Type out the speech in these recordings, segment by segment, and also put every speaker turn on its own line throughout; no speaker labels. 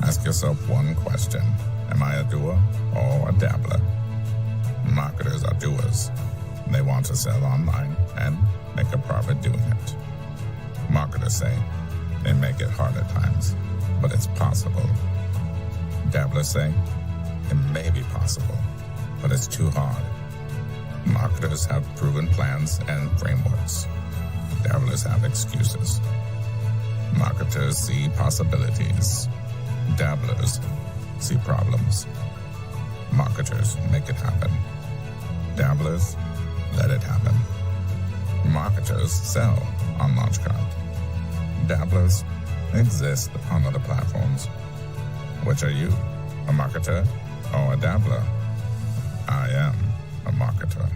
Ask yourself one question. Am I a doer or a dabbler? Marketers are doers. They want to sell online and make a profit doing it. Marketers say they make it hard at times, but it's possible. Dabblers say it may be possible, but it's too hard. Marketers have proven plans and frameworks. Dabblers have excuses. Marketers see possibilities. Dabblers see problems. Marketers make it happen. Dabblers let it happen. Marketers sell on Launchcard. Dabblers exist on other platforms. Which are you, a marketer or a dabbler? I am a marketer.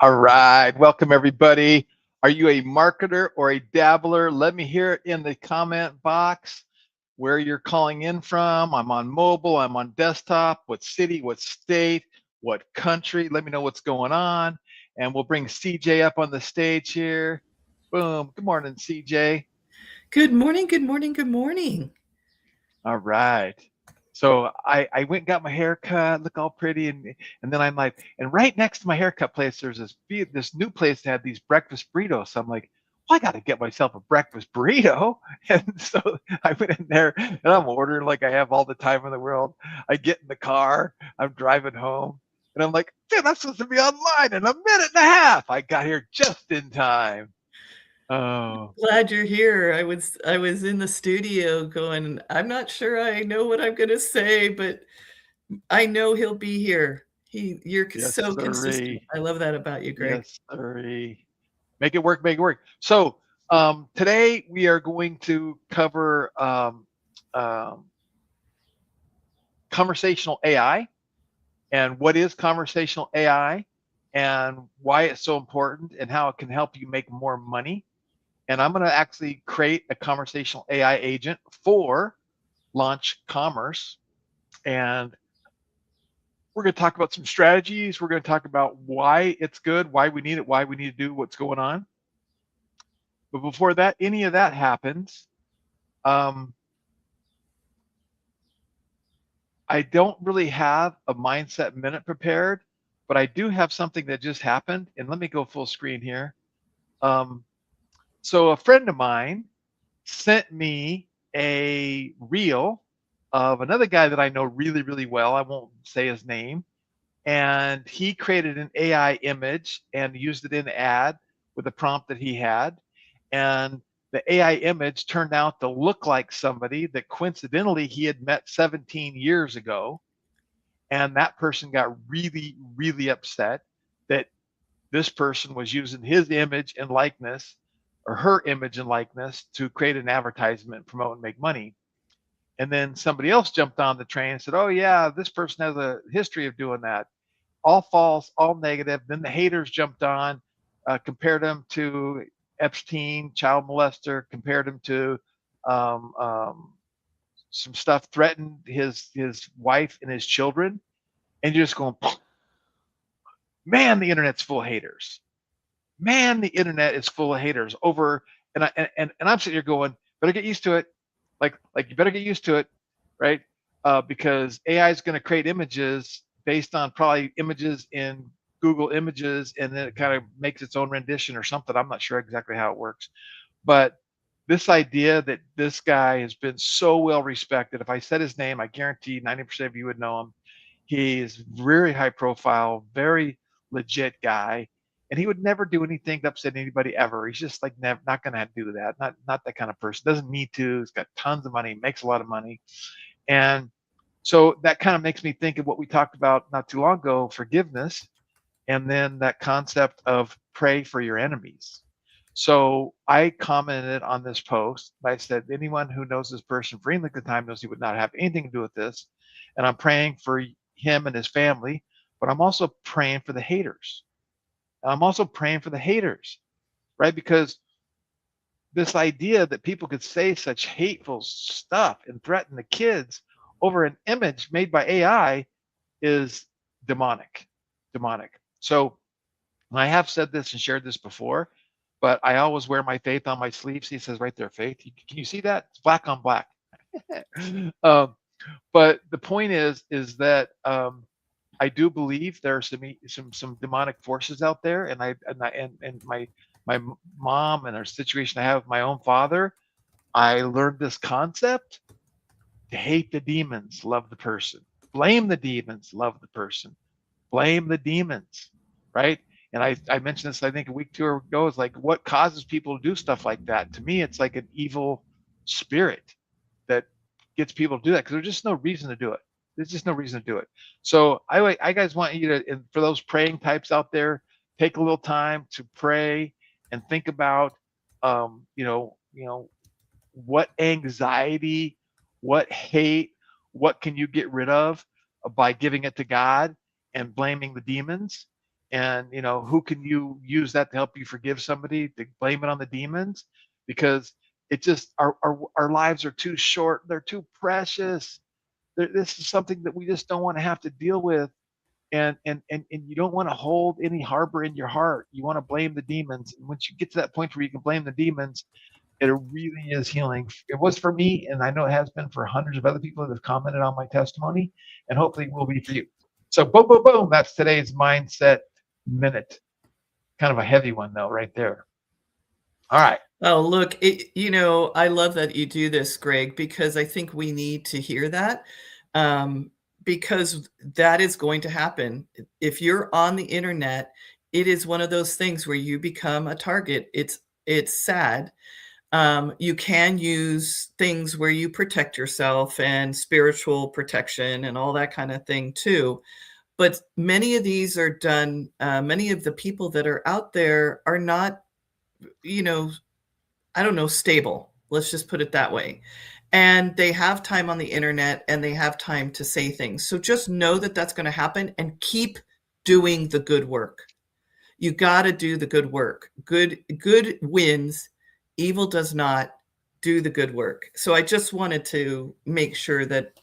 All right, welcome everybody. Are you a marketer or a dabbler? Let me hear it in the comment box where you're calling in from. I'm on mobile, I'm on desktop, what city, what state, what country. Let me know what's going on. And we'll bring CJ up on the stage here. Boom. Good morning, CJ.
Good morning, good morning, good morning.
All right. So I went and got my hair cut, look all pretty, and then I'm like, and right next to my haircut place, there's this new place that had these breakfast burritos. So I'm like, well, I got to get myself a breakfast burrito. And so I went in there and I'm ordering like I have all the time in the world. I get in the car, I'm driving home, and I'm like, dude, I'm supposed to be online in a minute and a half. I got here just in time. Oh,
Glad you're here. I was in the studio going, I'm not sure I know what I'm going to say, but I know he'll be here. You're
yes,
so consistent.
sirree.
I love that about you, Greg.
Yes, sirree. Make it work, make it work. So today we are going to cover conversational AI and what is conversational AI and why it's so important and how it can help you make more money. And I'm going to actually create a conversational AI agent for Launch Commerce. And we're going to talk about some strategies. We're going to talk about why it's good, why we need it, why we need to do what's going on. But before that, any of that happens, I don't really have a mindset minute prepared, but I do have something that just happened. And let me go full screen here. So a friend of mine sent me a reel of another guy that I know really, really well. I won't say his name. And he created an AI image and used it in an ad with the prompt that he had. And the AI image turned out to look like somebody that coincidentally he had met 17 years ago. And that person got really, really upset that this person was using his image and likeness or her image and likeness to create an advertisement, promote, and make money. And then somebody else jumped on the train and said, oh yeah, this person has a history of doing that. All false, all negative. Then the haters jumped on, compared him to Epstein, child molester, compared him to some stuff, threatened his wife and his children. And you're just going, man, the internet's full of haters. Man, the internet is full of haters over, and I'm sitting here going, better get used to it. Like you better get used to it, right? Because AI is going to create images based on probably images in Google Images, and then it kind of makes its own rendition or something. I'm not sure exactly how it works, but this idea that this guy has been so well respected. If I said his name, I guarantee 90% of you would know him. He's very high profile, very legit guy. And he would never do anything to upset anybody ever. He's just like not going to do that. Not that kind of person. Doesn't need to. He's got tons of money, makes a lot of money. And so that kind of makes me think of what we talked about not too long ago, forgiveness. and then that concept of pray for your enemies. So I commented on this post. I said, anyone who knows this person for any length of time knows he would not have anything to do with this. And I'm praying for him and his family, but I'm also praying for the haters. I'm also praying for the haters, right? Because this idea that people could say such hateful stuff and threaten the kids over an image made by AI is demonic. So I have said this and shared this before, but I always wear my faith on my sleeve. See, it says right there, faith. Can you see that? It's black on black. But the point is that I do believe there are some demonic forces out there, and my mom and our situation I have with my own father, I learned this concept: to hate the demons, love the person. Blame the demons, love the person. Blame the demons, right? And I mentioned this, I think a week, 2 ago, is like, what causes people to do stuff like that? To me, it's like an evil spirit that gets people to do that, because there's just no reason to do it. There's just no reason to do it. So I guys want you to, and for those praying types out there, take a little time to pray and think about, what anxiety, what hate, what can you get rid of by giving it to God and blaming the demons? And who can you use that to help you forgive somebody, to blame it on the demons? Because it just, our lives are too short, they're too precious. This is something that we just don't want to have to deal with. And you don't want to hold any harbor in your heart. You want to blame the demons. And once you get to that point where you can blame the demons, it really is healing. It was for me, and I know it has been for hundreds of other people that have commented on my testimony, and hopefully it will be for you. So boom, boom, boom. That's today's Mindset Minute. Kind of a heavy one, though, right there. All right.
Oh, look, I love that you do this, Greg, because I think we need to hear that, because that is going to happen. If you're on the internet, it is one of those things where you become a target. It's sad. You can use things where you protect yourself and spiritual protection and all that kind of thing too. But many of these are done, many of the people that are out there are not, I don't know, stable. Let's just put it that way. And they have time on the internet and they have time to say things. So just know that that's going to happen and keep doing the good work. You got to do the good work. Good wins. Evil does not. Do the good work. So I just wanted to make sure that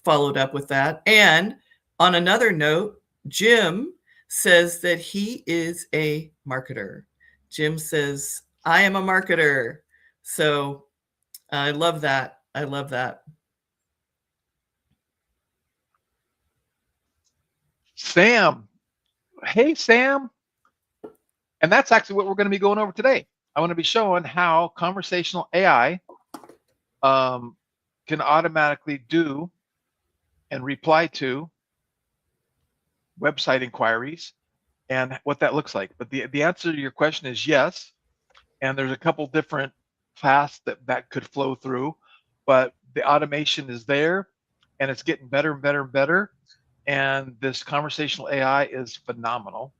followed up with that. And on another note, Jim says that he is a marketer. Jim says, I am a marketer. So I love that. I love that.
Sam. Hey, Sam. And that's actually what we're going to be going over today. I want to be showing how conversational AI can automatically do and reply to website inquiries and what that looks like. But the answer to your question is yes. And there's a couple different paths that could flow through, but the automation is there and it's getting better and better and better. And this conversational AI is phenomenal.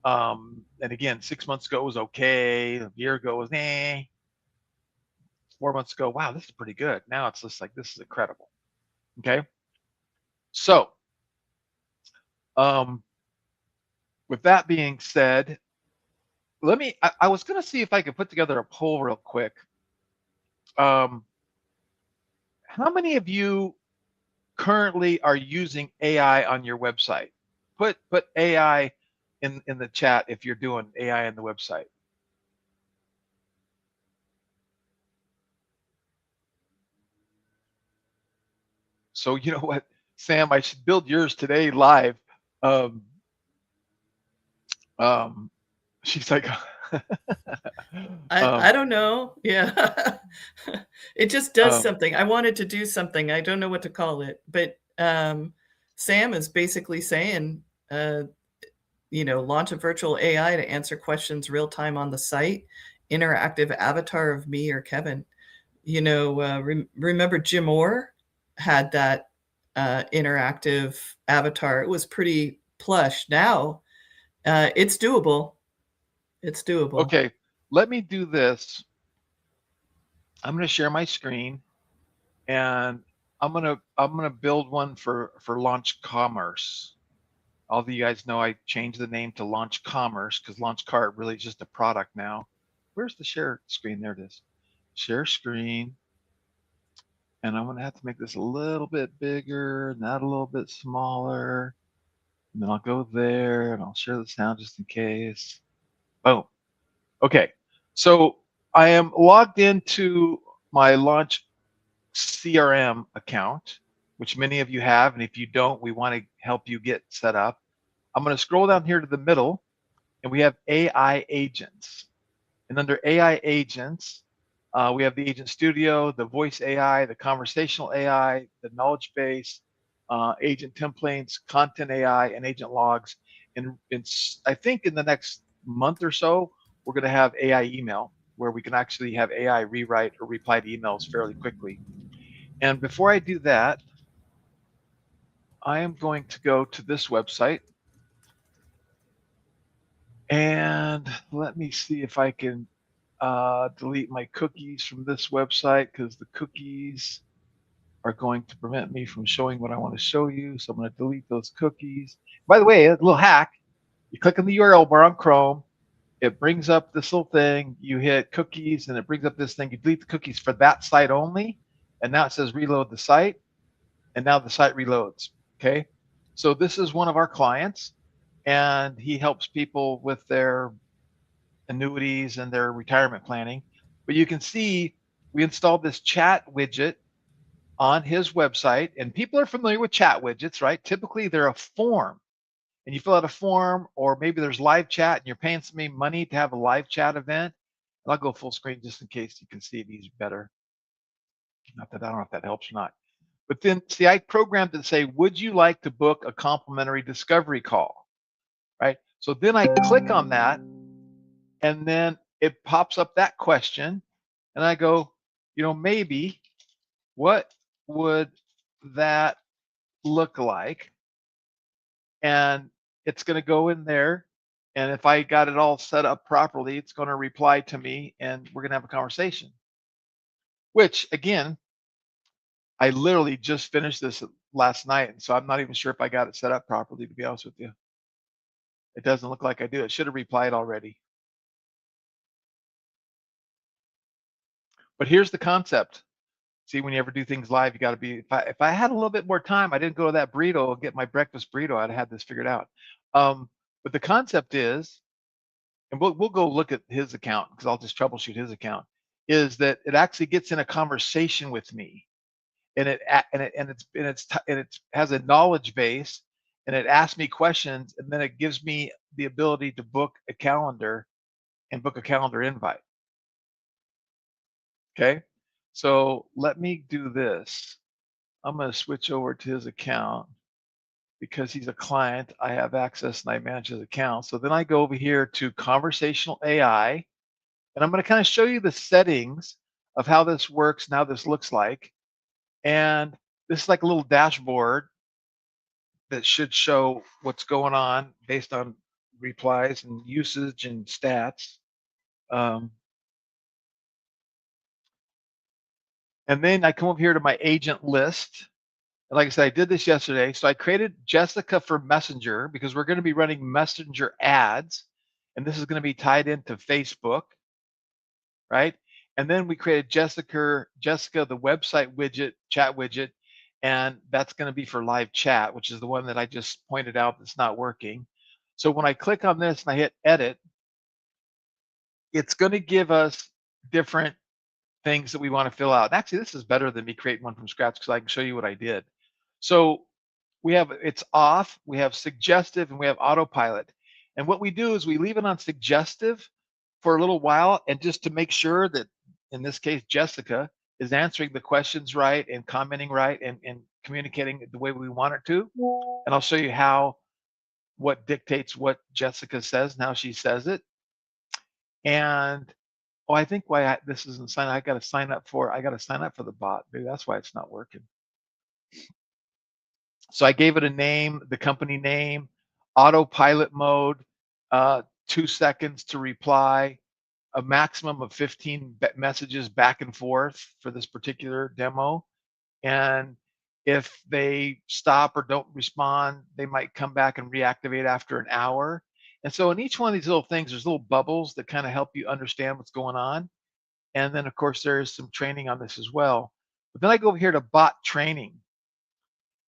And again, 6 months ago was okay. A year ago was 4 months ago, wow, this is pretty good. Now it's just like, this is incredible. Okay. So, with that being said, I was going to see if I could put together a poll real quick. How many of you currently are using AI on your website? Put AI in the chat if you're doing AI on the website. So you know what, Sam, I should build yours today live. She's like,
I don't know. Yeah. It just does something. I wanted to do something. I don't know what to call it, but Sam is basically saying, launch a virtual AI to answer questions real time on the site, interactive avatar of me or Kevin. Remember Jim Orr had that interactive avatar. It was pretty plush. Now it's doable. It's doable.
Okay, let me do this. I'm going to share my screen, and I'm gonna build one for Launch Commerce. All of you guys know I changed the name to Launch Commerce because Launch Cart really is just a product now. Where's the share screen? There it is. Share screen. And I'm going to have to make this a little bit bigger, and that a little bit smaller. And then I'll go there and I'll share the sound just in case. Boom. Okay. So I am logged into my Launch CRM account, which many of you have. And if you don't, we want to help you get set up. I'm going to scroll down here to the middle, and we have AI agents. And under AI agents, we have the Agent Studio, the Voice AI, the Conversational AI, the Knowledge Base, Agent Templates, Content AI, and Agent Logs. And I think in the next month or so, we're going to have AI email, where we can actually have AI rewrite or reply to emails fairly quickly. And before I do that, I am going to go to this website. And let me see if I can delete my cookies from this website, because the cookies are going to prevent me from showing what I want to show you. So I'm going to delete those cookies. By the way, a little hack. You click on the URL bar on Chrome. It brings up this little thing. You hit cookies, and it brings up this thing. You delete the cookies for that site only. And now it says reload the site. And now the site reloads. Okay. So this is one of our clients, and he helps people with their annuities and their retirement planning. But you can see we installed this chat widget on his website, and people are familiar with chat widgets, right? Typically they're a form, and you fill out a form, or maybe there's live chat and you're paying somebody money to have a live chat event. And I'll go full screen just in case you can see these better. Not that I don't know if that helps or not. But then see, I programmed it to say, would you like to book a complimentary discovery call? Right? So then I click on that, and then it pops up that question, and I go, maybe, what would that look like? And it's going to go in there, and if I got it all set up properly, it's going to reply to me, and we're going to have a conversation. Which, again, I literally just finished this last night, and so I'm not even sure if I got it set up properly, to be honest with you. It doesn't look like I do. It should have replied already. But here's the concept. See, when you ever do things live, you got to be. If I had a little bit more time, I didn't go to that burrito and get my breakfast burrito. I'd have had this figured out. But the concept is, and we'll go look at his account, because I'll just troubleshoot his account. Is that it actually gets in a conversation with me, and it has a knowledge base, and it asks me questions, and then it gives me the ability to book a calendar and book a calendar invite. Okay. So let me do this. I'm going to switch over to his account, because he's a client. I have access and I manage his account. So then I go over here to Conversational AI, and I'm going to kind of show you the settings of how this works and how this looks like. And this is like a little dashboard that should show what's going on based on replies and usage and stats. And then I come over here to my agent list. And like I said, I did this yesterday. So I created Jessica for Messenger, because we're going to be running Messenger ads. And this is going to be tied into Facebook, right? And then we created Jessica, the website widget, chat widget. And that's going to be for live chat, which is the one that I just pointed out that's not working. So when I click on this and I hit edit, it's going to give us different things that we want to fill out. And actually, this is better than me creating one from scratch, because I can show you what I did. So we have, it's off, we have suggestive, and we have autopilot. And what we do is we leave it on suggestive for a little while, and just to make sure that, in this case, Jessica is answering the questions right and commenting right and communicating the way we want her to. And I'll show you what dictates what Jessica says and how she says it. And I think why this isn't signed, I got to sign up for the bot. Maybe that's why it's not working. So I gave it a name, the company name. autopilot mode, 2 seconds to reply, a maximum of 15 messages back and forth for this particular demo. And if they stop or don't respond, they might come back and reactivate after an hour. And so in each one of these little things, there's little bubbles that kind of help you understand what's going on. And then, of course, there's some training on this as well. But then I go over here to bot training.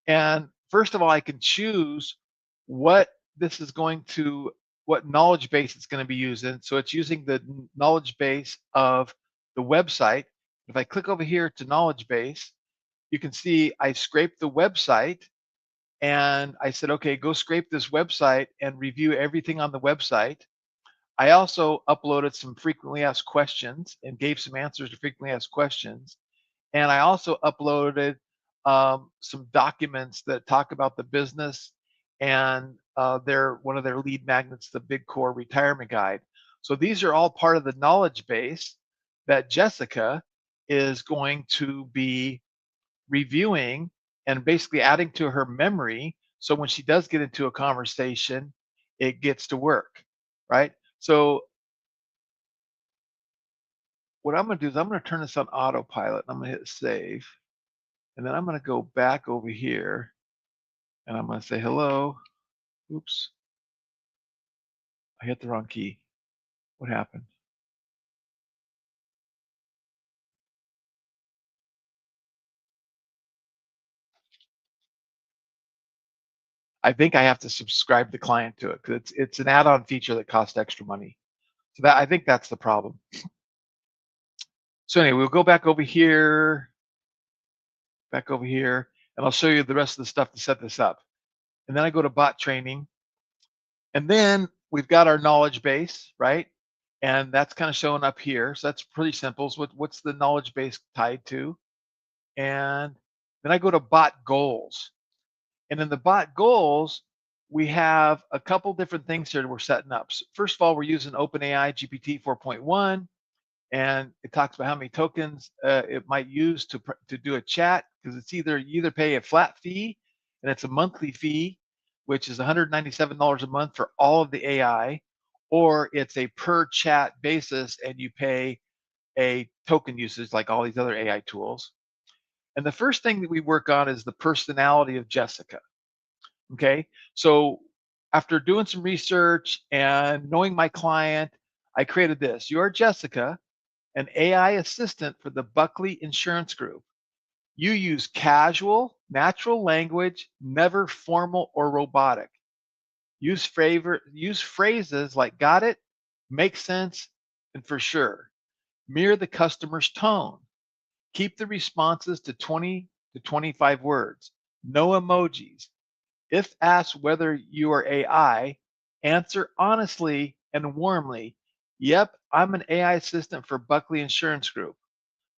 And first of all, I can choose what this is going to, what knowledge base it's going to be using. So it's using the knowledge base of the website. If I click over here to knowledge base, you can see I scraped the website and I said, okay, go scrape this website and review everything on the website. I also uploaded some frequently asked questions and gave some answers to frequently asked questions. And I also uploaded some documents that talk about the business and one of their lead magnets, the Big Core Retirement Guide. So these are all part of the knowledge base that Jessica is going to be reviewing and basically adding to her memory. So when she does get into a conversation, it gets to work, right? So what I'm going to do is I'm going to turn this on autopilot. I'm going to hit save. And then I'm going to go back over here and I'm going to say hello. Oops. I hit the wrong key. What happened? I think I have to subscribe the client to it because it's an add-on feature that costs extra money. So that I think that's the problem. So anyway, we'll go back over here, and I'll show you the rest of the stuff to set this up. And then I go to bot training, and then we've got our knowledge base, right? And that's kind of showing up here. So that's pretty simple. So what's the knowledge base tied to? And then I go to bot goals. And in the bot goals, we have a couple different things here that we're setting up. So first of all, we're using OpenAI GPT 4.1, and it talks about how many tokens it might use to do a chat, because it's you either pay a flat fee, and it's a monthly fee, which is $197 a month for all of the AI, or it's a per chat basis, and you pay a token usage like all these other AI tools. And the first thing that we work on is the personality of Jessica. Okay, so after doing some research and knowing my client, I created this. You're Jessica, an AI assistant for the Buckley Insurance Group. You use casual, natural language, never formal or robotic. Use phrases like got it, makes sense, and for sure. Mirror the customer's tone. Keep the responses to 20 to 25 words. No emojis. If asked whether you are AI, answer honestly and warmly. Yep, I'm an AI assistant for Buckley Insurance Group,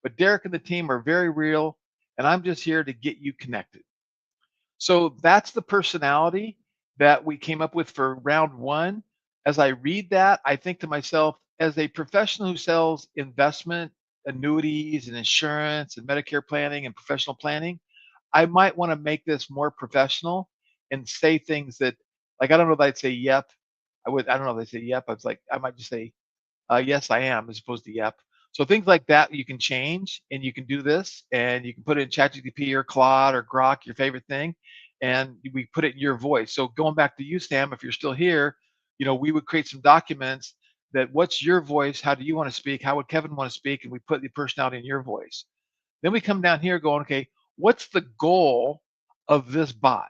but Derek and the team are very real, and I'm just here to get you connected. So that's the personality that we came up with for round one. As I read that, I think to myself, as a professional who sells investment, annuities, and insurance, and Medicare planning and professional planning, I might want to make this more professional and say things that, like, I don't know if I'd say yep. I don't know if I say yep. I might just say, yes, I am, as opposed to yep. So things like that you can change, and you can do this, and you can put it in ChatGPT or Claude or Grok, your favorite thing, and we put it in your voice. So going back to you, Sam, if you're still here, we would create some documents that what's your voice? How do you want to speak? How would Kevin want to speak? And we put the personality in your voice. Then we come down here going, okay, what's the goal of this bot?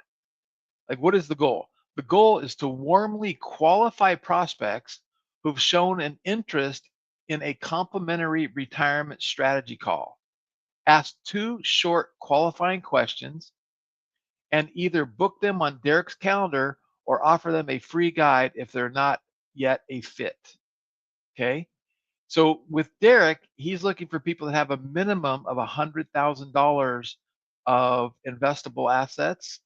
Like, what is the goal? The goal is to warmly qualify prospects who've shown an interest in a complimentary retirement strategy call. Ask 2 short qualifying questions and either book them on Derek's calendar or offer them a free guide if they're not yet a fit. Okay. So with Derek, he's looking for people that have a minimum of $100,000 of investable assets,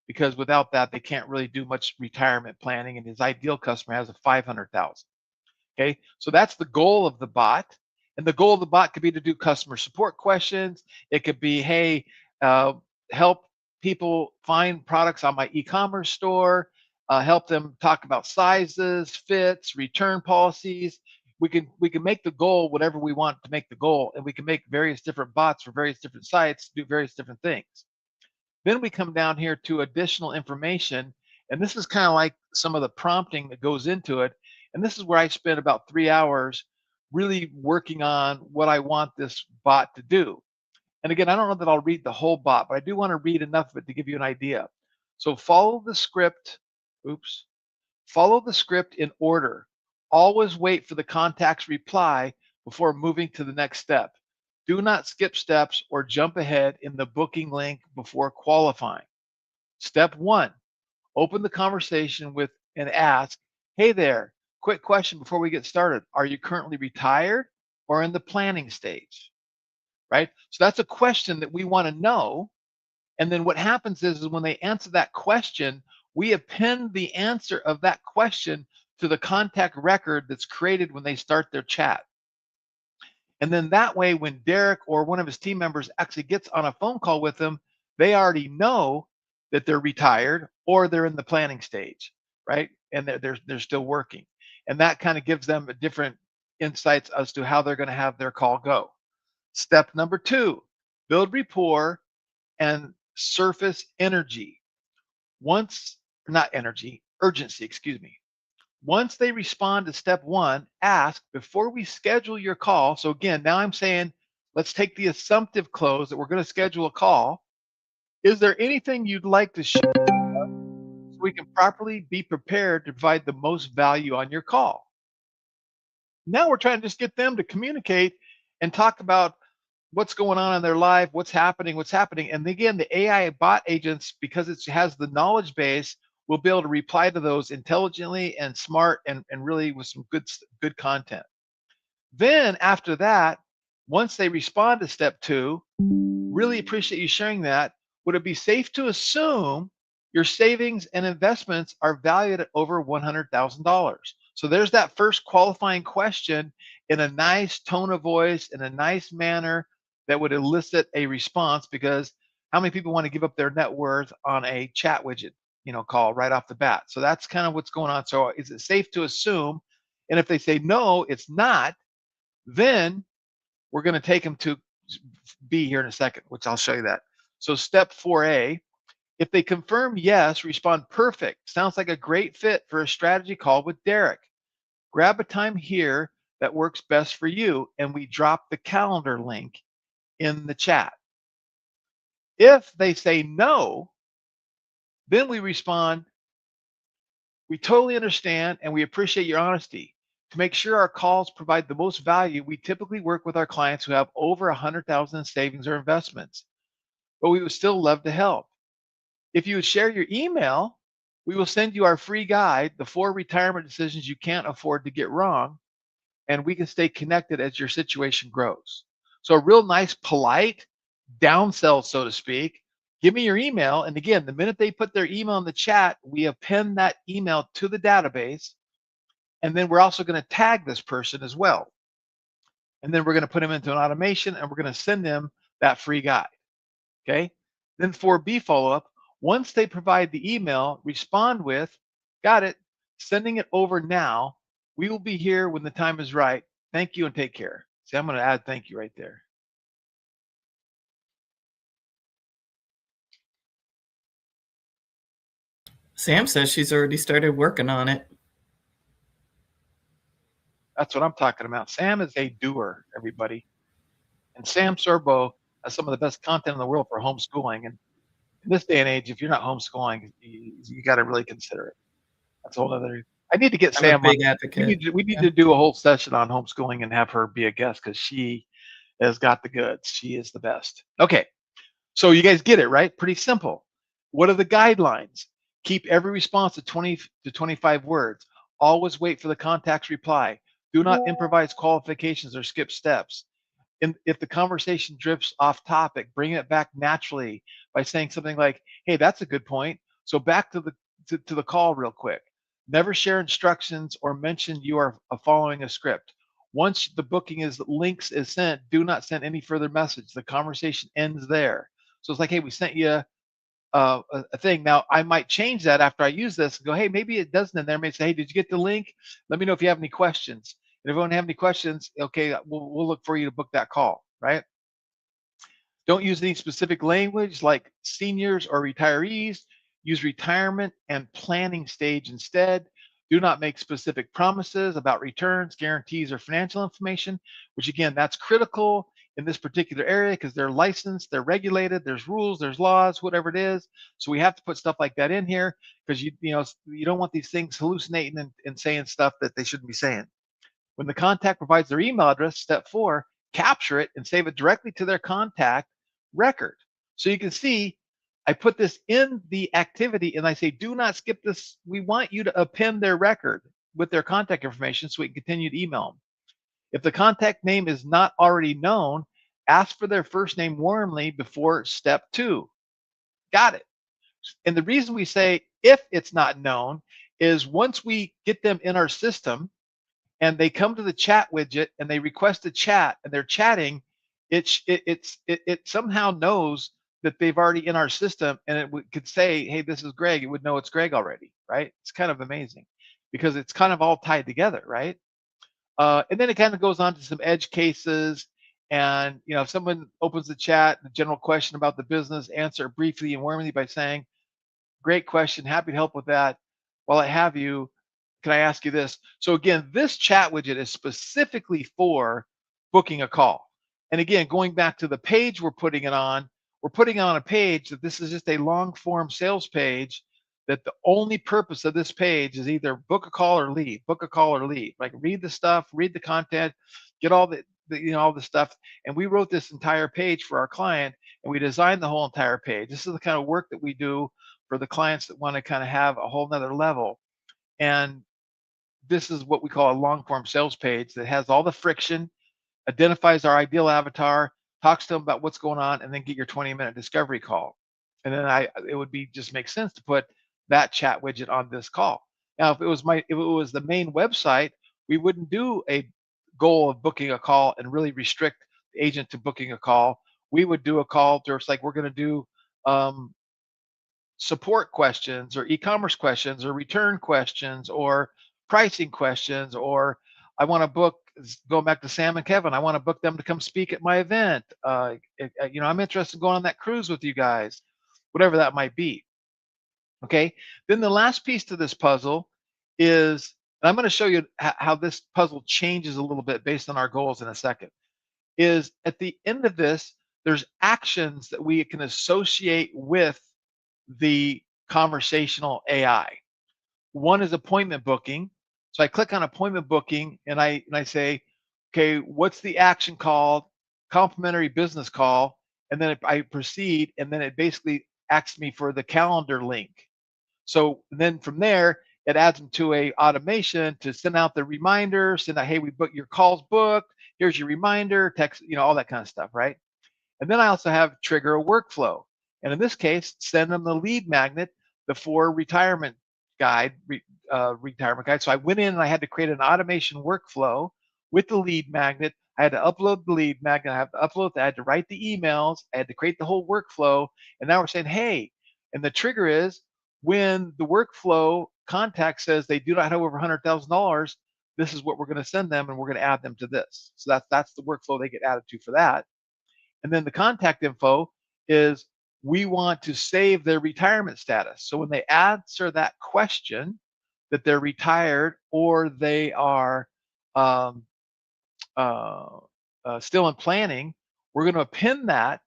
because without that, they can't really do much retirement planning, and his ideal customer has a 500,000. Okay, so that's the goal of the bot. And the goal of the bot could be to do customer support questions. It could be, hey, help people find products on my e-commerce store. help them talk about sizes, fits, return policies. We can make the goal whatever we want to make the goal, and we can make various different bots for various different sites do various different things. Then we come down here to additional information, and this is kind of like some of the prompting that goes into it. And this is where I spend about 3 hours really working on what I want this bot to do. And again, I don't know that I'll read the whole bot, but I do want to read enough of it to give you an idea. So follow the script. Oops. Follow the script in order. Always wait for the contact's reply before moving to the next step. Do not skip steps or jump ahead in the booking link before qualifying. Step 1, open the conversation with and ask, hey there, quick question before we get started. Are you currently retired or in the planning stage? Right? So that's a question that we want to know. And then what happens is when they answer that question, we append the answer of that question to the contact record that's created when they start their chat. And then that way, when Derek or one of his team members actually gets on a phone call with them, they already know that they're retired or they're in the planning stage, right? And they're still working. And that kind of gives them a different insights as to how they're going to have their call go. Step number 2, build rapport and surface energy. Urgency, excuse me. Once they respond to step 1, ask before we schedule your call. So again, now I'm saying, let's take the assumptive close that we're going to schedule a call. Is there anything you'd like to share so we can properly be prepared to provide the most value on your call? Now we're trying to just get them to communicate and talk about what's going on in their life, what's happening. And again, the AI bot agents, because it has the knowledge base, will be able to reply to those intelligently and smart and really with some good content. Then after that, once they respond to step 2, really appreciate you sharing that. Would it be safe to assume your savings and investments are valued at over $100,000? So there's that first qualifying question in a nice tone of voice, in a nice manner that would elicit a response, because how many people want to give up their net worth on a chat widget, call right off the bat? So that's kind of what's going on. So is it safe to assume? And if they say no, it's not, then we're going to take them to B here in a second, which I'll show you that. So step 4A, if they confirm yes, respond perfect. Sounds like a great fit for a strategy call with Derek. Grab a time here that works best for you, and we drop the calendar link in the chat. If they say no, then we respond, we totally understand and we appreciate your honesty. To make sure our calls provide the most value, we typically work with our clients who have over 100,000 in savings or investments, but we would still love to help. If you would share your email, we will send you our free guide, the 4 retirement decisions you can't afford to get wrong, and we can stay connected as your situation grows. So a real nice, polite downsell, so to speak. Give me your email. And again, the minute they put their email in the chat, we append that email to the database. And then we're also going to tag this person as well. And then we're going to put them into an automation, and we're going to send them that free guide. Okay. Then 4B follow-up. Once they provide the email, respond with, got it, sending it over now. We will be here when the time is right. Thank you and take care. See, I'm going to add thank you right there.
Sam says she's already started working on it.
That's what I'm talking about. Sam is a doer, everybody. And Sam Sorbo has some of the best content in the world for homeschooling. And in this day and age, if you're not homeschooling, you got to really consider it. That's a whole other. I need to get
I'm
Sam
a big
on.
advocate.
We need to do a whole session on homeschooling and have her be a guest, because she has got the goods. She is the best. Okay. So you guys get it, right? Pretty simple. What are the guidelines? Keep every response to 20 to 25 words. Always wait for the contact's reply. Do not improvise qualifications or skip steps. And if the conversation drifts off topic, bring it back naturally by saying something like, hey, that's a good point. So back to the call real quick. Never share instructions or mention you are following a script. Once the booking is sent, do not send any further message. The conversation ends there. So it's like, hey, we sent you a thing. Now, I might change that after I use this and go, hey, maybe it doesn't. And there may say, hey, did you get the link? Let me know if you have any questions. And if you don't have any questions, okay, we'll look for you to book that call, right? Don't use any specific language like seniors or retirees. Use retirement and planning stage instead. Do not make specific promises about returns, guarantees, or financial information, which again, that's critical in this particular area because they're licensed, they're regulated, there's rules, there's laws, whatever it is. So we have to put stuff like that in here because you don't want these things hallucinating and saying stuff that they shouldn't be saying. When the contact provides their email address, step 4, capture it and save it directly to their contact record. So you can see I put this in the activity and I say, do not skip this. We want you to append their record with their contact information so we can continue to email them. If the contact name is not already known, ask for their first name warmly before step 2. Got it. And the reason we say if it's not known is once we get them in our system, and they come to the chat widget and they request a chat and they're chatting, it somehow knows that they've already in our system, and it could say, hey, this is Greg. It would know it's Greg already, right? It's kind of amazing because it's kind of all tied together, right? And then it kind of goes on to some edge cases. And if someone opens the chat, the general question about the business, answer briefly and warmly by saying, great question, happy to help with that. While I have you, can I ask you this? So again, this chat widget is specifically for booking a call. And again, going back to the page we're putting it on a page that this is just a long form sales page that the only purpose of this page is either book a call or leave, book a call or leave. Like read the stuff, read the content, get all all the stuff. And we wrote this entire page for our client and we designed the whole entire page. This is the kind of work that we do for the clients that want to kind of have a whole nother level. And this is what we call a long form sales page that has all the friction, identifies our ideal avatar, talks to them about what's going on, and then get your 20-minute discovery call. And then it would be just make sense to put that chat widget on this call. Now, if it was the main website, we wouldn't do a goal of booking a call and really restrict the agent to booking a call. We would do a call to, it's like we're going to do support questions or e-commerce questions or return questions or pricing questions, or I want to book, going back to Sam and Kevin, I want to book them to come speak at my event. I'm interested in going on that cruise with you guys, whatever that might be. Okay. Then the last piece to this puzzle is, and I'm going to show you how this puzzle changes a little bit based on our goals in a second, is at the end of this, there's actions that we can associate with the conversational AI. One is appointment booking. So I click on appointment booking and I say, okay, what's the action called? Complimentary business call. And then I proceed, and then it basically asks me for the calendar link. So then from there, it adds them to a automation to send out the reminder, send out, hey, we booked your calls booked. Here's your reminder, text, all that kind of stuff, right? And then I also have trigger a workflow. And in this case, send them the lead magnet, the 4 retirement guide. So I went in and I had to create an automation workflow with the lead magnet. I had to upload the lead magnet. I had to write the emails. I had to create the whole workflow. And now we're saying, hey, and the trigger is when the workflow contact says they do not have over $100,000, this is what we're going to send them, and we're going to add them to this. So that's the workflow they get added to for that. And then the contact info is we want to save their retirement status. So when they answer that question that they're retired or they are still in planning, we're going to append that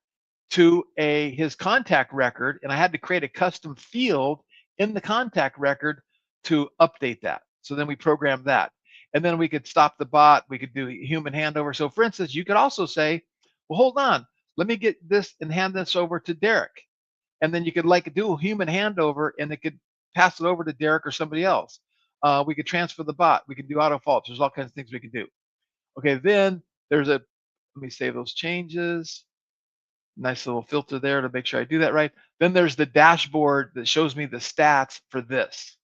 to his contact record. And I had to create a custom field in the contact record to update that. So then we programmed that. And then we could stop the bot. We could do human handover. So for instance, you could also say, well, hold on, let me get this and hand this over to Derek. And then you could do a human handover and it could pass it over to Derek or somebody else. We could transfer the bot. We could do auto faults. There's all kinds of things we can do. Okay, then let me save those changes. Nice little filter there to make sure I do that right. Then there's the dashboard that shows me the stats for this.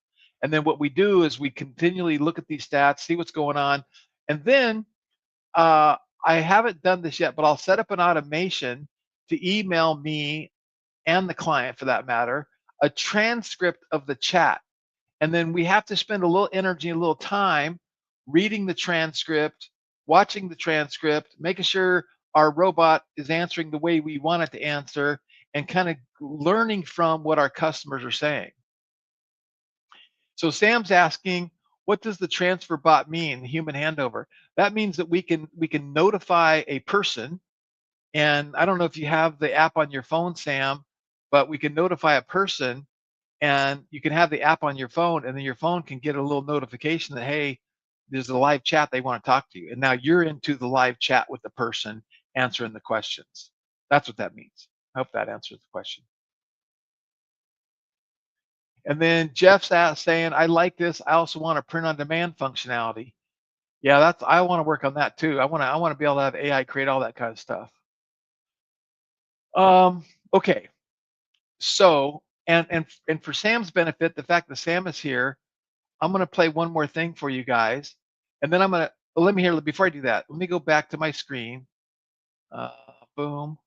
And then what we do is we continually look at these stats, see what's going on. And then I haven't done this yet, but I'll set up an automation to email me and the client for that matter, a transcript of the chat. And then we have to spend a little energy, a little time reading the transcript, watching the transcript, making sure our robot is answering the way we want it to answer, and kind of learning from what our customers are saying. So Sam's asking, what does the transfer bot mean, human handover? That means that we can notify a person, and I don't know if you have the app on your phone, Sam, but we can notify a person, and you can have the app on your phone, and then your phone can get a little notification that, hey, there's a live chat, they want to talk to you. And now you're into the live chat with the person answering the questions. That's what that means. I hope that answers the question. And then Jeff's saying, I like this. I also want a print on demand functionality. Yeah, I want to work on that too. I want to be able to have AI create all that kind of stuff. Okay. So, and for Sam's benefit, the fact that Sam is here, I'm going to play one more thing for you guys. And then I'm going to, let me hear, before I do that, let me go back to my screen. Boom.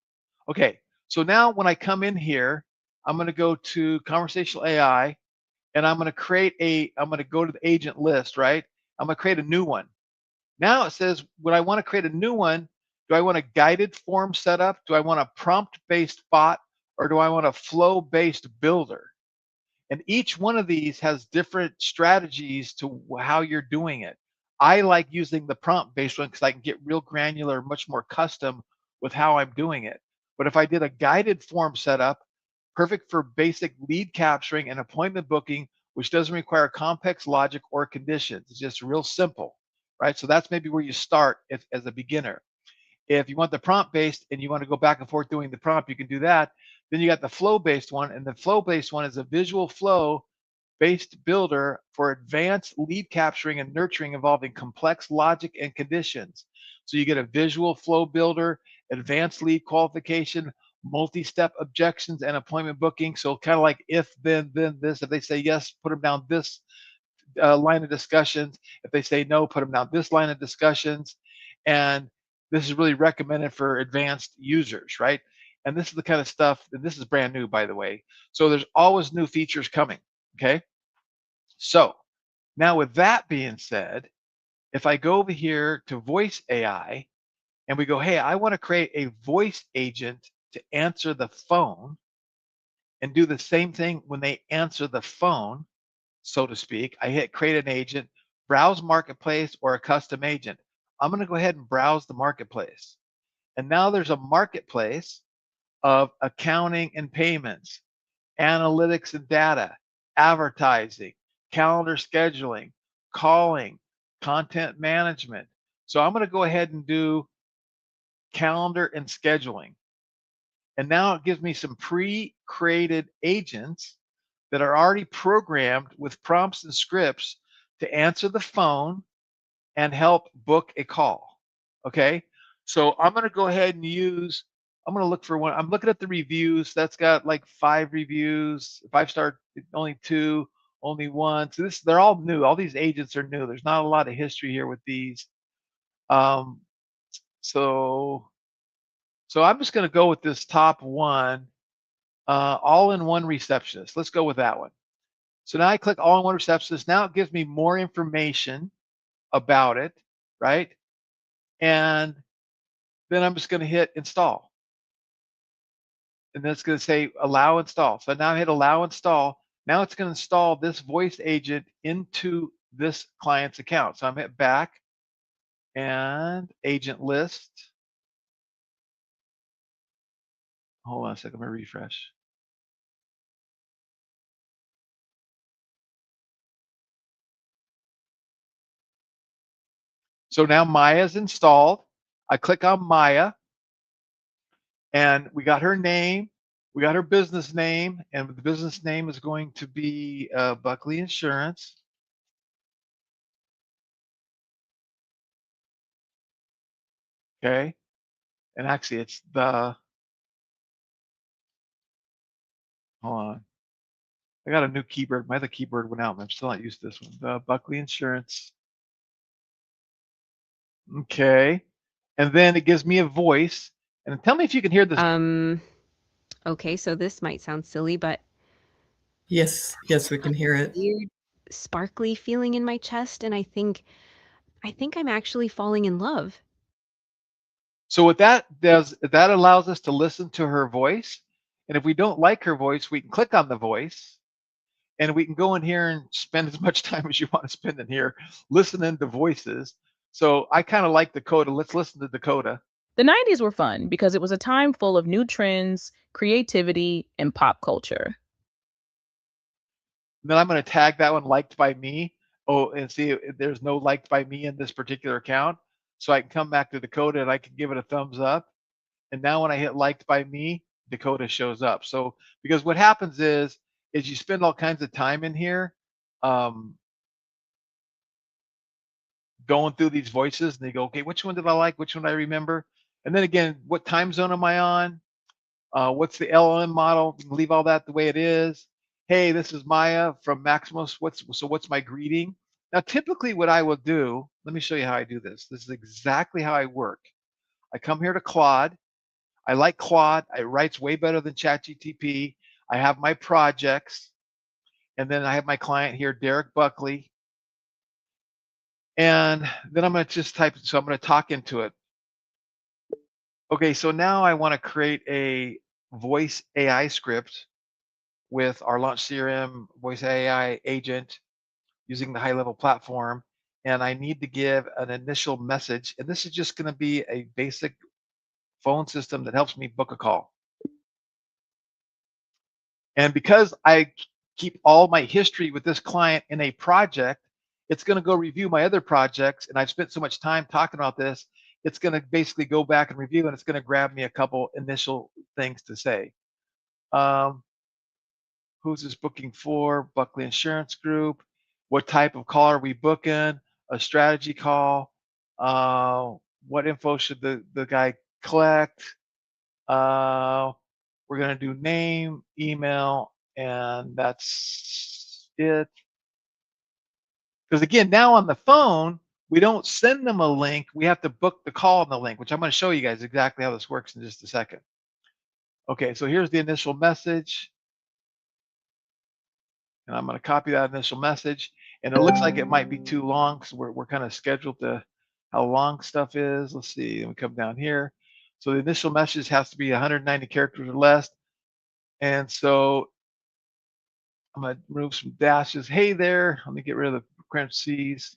Okay. So now when I come in here, I'm going to go to Conversational AI, and I'm going to go to the agent list, right? I'm going to create a new one. Now it says, when I want to create a new one, do I want a guided form setup? Do I want a prompt-based bot? Or do I want a flow-based builder? And each one of these has different strategies to how you're doing it. I like using the prompt-based one because I can get real granular, much more custom with how I'm doing it. But if I did a guided form setup, perfect for basic lead capturing and appointment booking, which doesn't require complex logic or conditions. It's just real simple, right? So that's maybe where you start as a beginner. If you want the prompt-based and you want to go back and forth doing the prompt, you can do that. Then you got the flow-based one, and the flow-based one is a visual flow-based builder for advanced lead capturing and nurturing involving complex logic and conditions. So you get a visual flow builder, advanced lead qualification, multi-step objections, and appointment booking. So kind of like if, then this. If they say yes, put them down this line of discussions. If they say no, put them down this line of discussions. And this is really recommended for advanced users, right? And this is the kind of stuff, and this is brand new, by the way. So there's always new features coming, okay? So now with that being said, if I go over here to voice AI and we go, hey, I want to create a voice agent to answer the phone and do the same thing when they answer the phone, so to speak, I hit create an agent, browse marketplace or a custom agent. I'm going to go ahead and browse the marketplace. And now there's a marketplace of accounting and payments, analytics and data, advertising, calendar scheduling, calling, content management. So I'm going to go ahead and do calendar and scheduling. And now it gives me some pre-created agents that are already programmed with prompts and scripts to answer the phone and help book a call. Okay. So I'm going to go ahead and I'm going to look for one. I'm looking at the reviews. That's got like 5 reviews, 5-star, only 2, only 1. So they're all new. All these agents are new. There's not a lot of history here with these. So I'm just going to go with this top one, all-in-one receptionist. Let's go with that one. So now I click all-in-one receptionist. Now it gives me more information about it, right? And then I'm just going to hit install. And then it's going to say allow install. So now I hit allow install. Now it's going to install this voice agent into this client's account. So I'm hit back and agent list. Hold on a second, I'm going to refresh. So now Maya's installed. I click on Maya, and we got her name, we got her business name, and the business name is going to be Buckley Insurance. Okay, and actually it's hold on. I got a new keyboard. My other keyboard went out, but I'm still not used to this one. The Buckley Insurance. Okay, and then it gives me a voice. And tell me if you can hear this.
Okay, so this might sound silly, but
Yes, we can hear it.
weird sparkly feeling in my chest, and I think I'm actually falling in love.
So what that does, that allows us to listen to her voice. And if we don't like her voice, we can click on the voice and we can go in here and spend as much time as you want to spend in here listening to voices. So I kind of like Dakota. Let's listen to Dakota.
The 90s were fun because it was a time full of new trends, creativity, and pop culture.
And then I'm going to tag that one liked by me. Oh, and see if there's no liked by me in this particular account. So I can come back to Dakota and I can give it a thumbs up. And now when I hit liked by me, Dakota shows up. So because what happens is you spend all kinds of time in here um, going through these voices, and they go, okay, which one did I like? Which one I remember? And then again, what time zone am I on? What's the LLM model? Leave all that the way it is. Hey, this is Maya from Maximus. What's my greeting? Now, typically what I will do, let me show you how I do this. This is exactly how I work. I come here to Claude. I like Claude. It writes way better than ChatGTP. I have my projects, and then I have my client here, Derek Buckley. And then I'm going to just type, so I'm going to talk into it. Okay, so now I want to create a voice AI script with our Launch CRM voice AI agent using the high level platform. And I need to give an initial message. And this is just going to be a basic phone system that helps me book a call. And because I keep all my history with this client in a project, it's going to go review my other projects. And I've spent so much time talking about this, it's going to basically go back and review, and it's going to grab me a couple initial things to say. Who's this booking for? Buckley Insurance Group. What type of call are we booking? A strategy call. What info should the guy collect? We're going to do name, email, and that's it. Because again, now on the phone, we don't send them a link. We have to book the call on the link, which I'm going to show you guys exactly how this works in just a second. Okay, so here's the initial message. And I'm going to copy that initial message. And it looks like it might be too long because we're kind of scheduled to how long stuff is. Let's see. Then we come down here. So the initial message has to be 190 characters or less. And so I'm going to remove some dashes. Hey there. Let me get rid of the parentheses.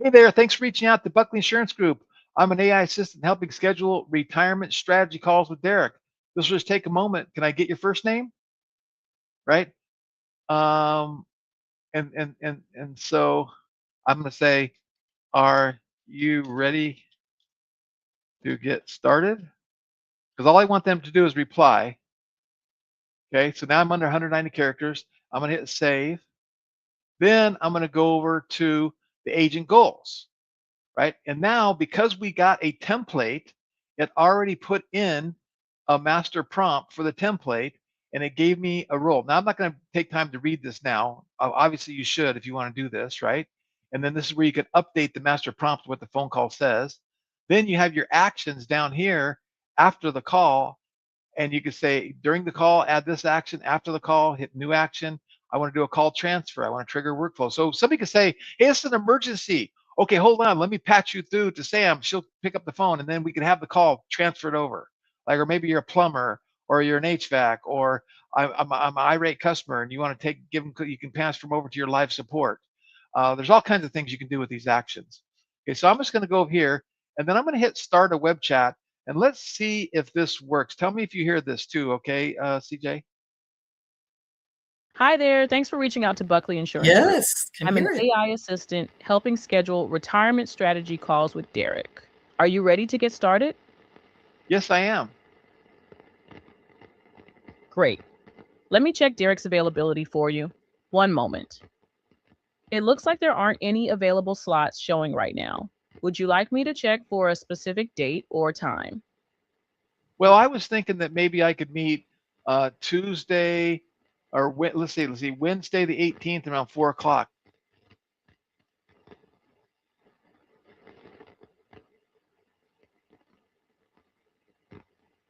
Hey there. Thanks for reaching out to Buckley Insurance Group. I'm an AI assistant helping schedule retirement strategy calls with Derek. This will just take a moment. Can I get your first name? Right. And so I'm going to say, are you ready to get started? Because all I want them to do is reply. Okay, so now I'm under 190 characters. I'm going to hit save. Then I'm going to go over to the agent goals, right? And now because we got a template, it already put in a master prompt for the template, and it gave me a role. Now I'm not going to take time to read this now. Obviously you should if you want to do this, right? And then this is where you can update the master prompt what the phone call says. Then you have your actions down here after the call, and you can say during the call, add this action. After the call, hit new action. I want to do a call transfer. I want to trigger workflow. So somebody could say, hey, it's an emergency. Okay, hold on. Let me patch you through to Sam. She'll pick up the phone, and then we can have the call transferred over. Like, or maybe you're a plumber, or you're an HVAC, or I'm an irate customer, and you want to give them. You can pass from over to your live support. There's all kinds of things you can do with these actions. Okay, so I'm just going to go here, and then I'm going to hit start a web chat, and let's see if this works. Tell me if you hear this too, okay, CJ?
Hi there. Thanks for reaching out to Buckley Insurance Group.
Yes, can
I'm an
hear it.
AI assistant helping schedule retirement strategy calls with Derek. Are you ready to get started?
Yes, I am.
Great. Let me check Derek's availability for you. One moment. It looks like there aren't any available slots showing right now. Would you like me to check for a specific date or time?
Well, I was thinking that maybe I could meet Tuesday, or let's see, Wednesday the 18th around 4 o'clock.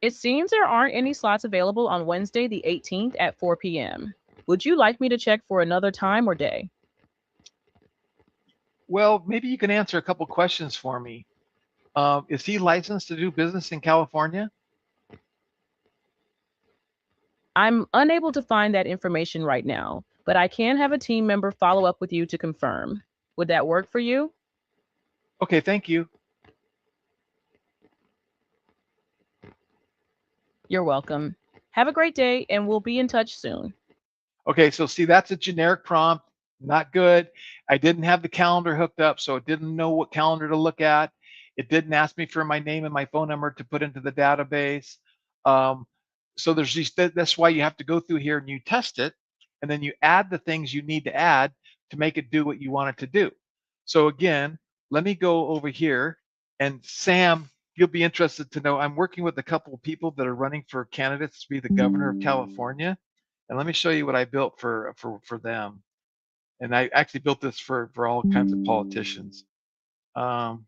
It seems there aren't any slots available on Wednesday, the 18th at 4 p.m. Would you like me to check for another time or day?
Well, maybe you can answer a couple questions for me. Is he licensed to do business in California?
I'm unable to find that information right now, but I can have a team member follow up with you to confirm. Would that work for you?
Okay, thank you.
You're welcome. Have a great day, and we'll be in touch soon.
Okay, so see, that's a generic prompt, not good. I didn't have the calendar hooked up, so it didn't know what calendar to look at. It didn't ask me for my name and my phone number to put into the database. Um, so there's these, that's why you have to go through here and you test it, and then you add the things you need to add to make it do what you want it to do. So again, let me go over here, and Sam, you'll be interested to know I'm working with a couple of people that are running for candidates to be the governor of California. And let me show you what I built for them. And I actually built this for all kinds of politicians. Um,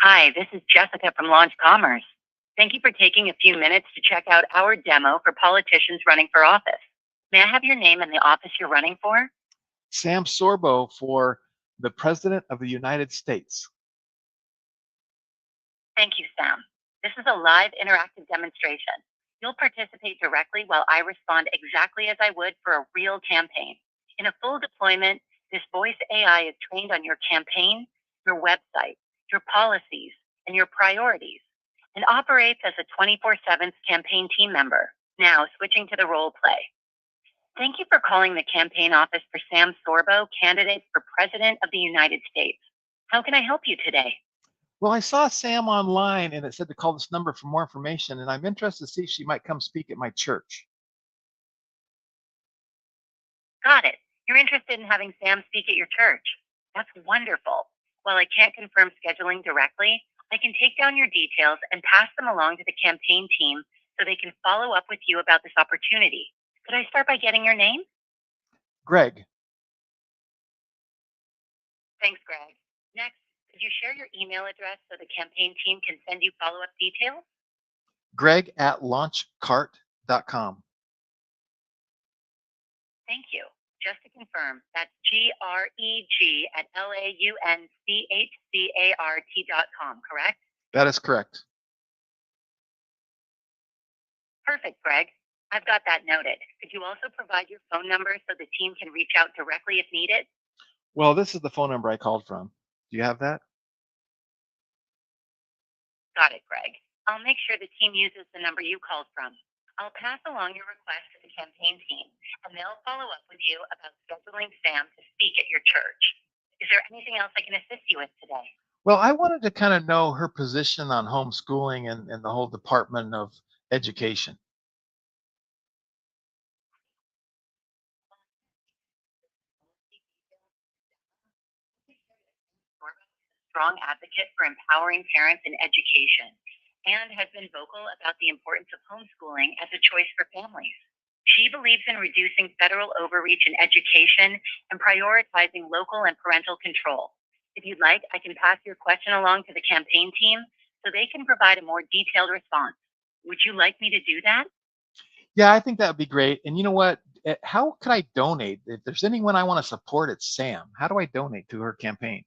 Hi, this is Jessica from Launch Commerce. Thank you for taking a few minutes to check out our demo for politicians running for office. May I have your name and the office you're running for?
Sam Sorbo for the President of the United States.
Thank you, Sam. This is a live interactive demonstration. You'll participate directly while I respond exactly as I would for a real campaign. In a full deployment, this voice AI is trained on your campaign, your website, your policies, and your priorities, and operates as a 24/7 campaign team member. Now, switching to the role play. Thank you for calling the campaign office for Sam Sorbo, candidate for President of the United States. How can I help you today?
Well, I saw Sam online and it said to call this number for more information, and I'm interested to see if she might come speak at my church.
Got it. You're interested in having Sam speak at your church. That's wonderful. While I can't confirm scheduling directly, I can take down your details and pass them along to the campaign team so they can follow up with you about this opportunity. Could I start by getting your name?
Greg.
Thanks, Greg. Next, could you share your email address so the campaign team can send you follow up details?
Greg at launchcart.com.
Thank you. Just to confirm, that's GREG@LAUNCHCART.com, correct?
That is correct.
Perfect, Greg. I've got that noted. Could you also provide your phone number so the team can reach out directly if needed?
Well, this is the phone number I called from. Do you have that?
Got it, Greg. I'll make sure the team uses the number you called from. I'll pass along your request to the campaign team, and they'll follow up with you about scheduling Sam to speak at your church. Is there anything else I can assist you with today?
Well, I wanted to kind of know her position on homeschooling and the whole Department of Education.
Strong advocate for empowering parents in education and has been vocal about the importance of homeschooling as a choice for families. She believes in reducing federal overreach in education and prioritizing local and parental control. If you'd like, I can pass your question along to the campaign team so they can provide a more detailed response. Would you like me to do that?
Yeah, I think that would be great. And you know what? How could I donate? If there's anyone I want to support, it's Sam. How do I donate to her campaign?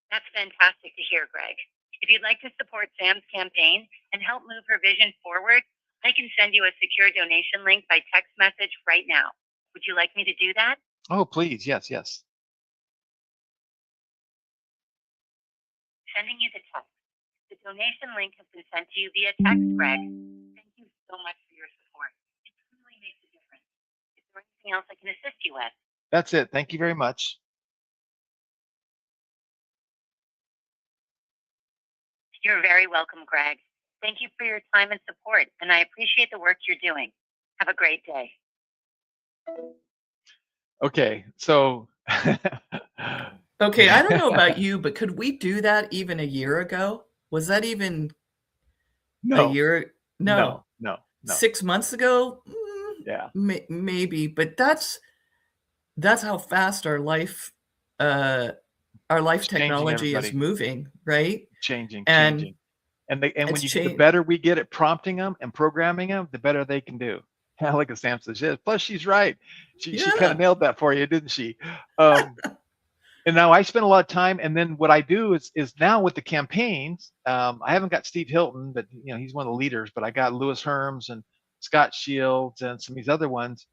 That's fantastic to hear, Greg. If you'd like to support Sam's campaign and help move her vision forward, I can send you a secure donation link by text message right now. Would you like me to do that?
Oh, please. Yes, yes.
Sending you the text. The donation link has been sent to you via text, Greg. Thank you so much for your support. It truly makes a difference. Is there anything else I can assist you with?
That's it. Thank you very much.
You're very welcome, Greg. Thank you for your time and support, and I appreciate the work you're doing. Have a great day.
Okay, so
Okay, I don't know about you, but could we do that even a year ago? Was that even a
No,
year?
no,
No.
no, no.
6 months ago?
Yeah,
Maybe, but that's how fast uh, our life
it's changing,
technology is
everybody.
moving, right?
Changing,
And
changing. And when
it's
the
changed.
better we get at prompting them and programming them, the better they can do. Yeah, like a Sam says, yes. Plus, she's right. She kind of
Yeah.
nailed that for you, didn't she? And now I spend a lot of time, and then what I do is now with the campaigns, I haven't got Steve Hilton, but he's one of the leaders. But I got Lewis Herms and Scott Shields and some of these other ones,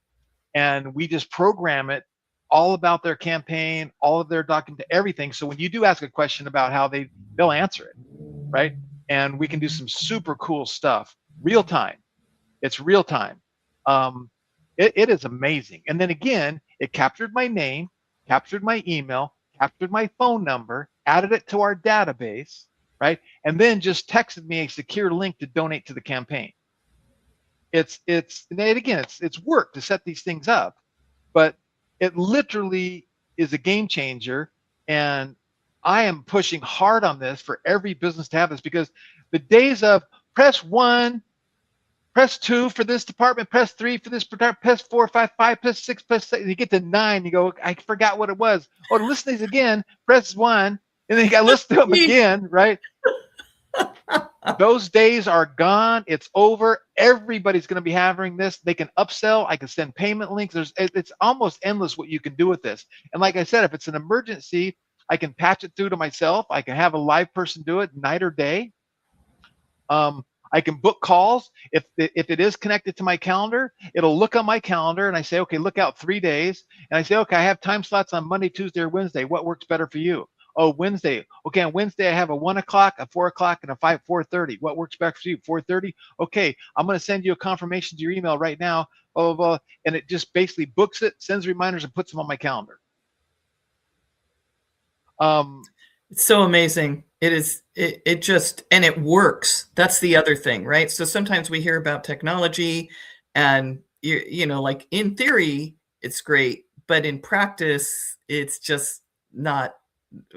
and we just program it all about their campaign, all of their document, everything. So when you do ask a question about how they'll answer it, right? And we can do some super cool stuff, real time. It's real time. Um, it is amazing. And then again, it captured my name, captured my email, captured my phone number, added it to our database, right? And then just texted me a secure link to donate to the campaign. And again, it's work to set these things up, but it literally is a game changer. And I am pushing hard on this for every business to have this, because the days of press 1, press 2 for this department, press 3 for this department, press 4, 5, 5, press 6, press 6, you get to 9, you go, I forgot what it was. Oh, to listen to these again, press 1, and then you got to listen to them again, right? Those days are gone. It's over. Everybody's going to be having this. They can upsell. I can send payment links. It's almost endless what you can do with this. And like I said, if it's an emergency, I can patch it through to myself. I can have a live person do it night or day. I can book calls. If it is connected to my calendar, it'll look on my calendar, and I say, okay, look out 3 days. And I say, okay, I have time slots on Monday, Tuesday, or Wednesday. What works better for you? Oh, Wednesday. Okay, on Wednesday I have a 1 o'clock, a 4 o'clock, and a 4:30. What works better for you? 4:30. Okay, I'm going to send you a confirmation to your email right now. Blah blah blah, and it just basically books it, sends reminders, and puts them on my calendar.
It's so amazing. It is. It just, and it works. That's the other thing, right? So sometimes we hear about technology, and like in theory, it's great, but in practice, it's just not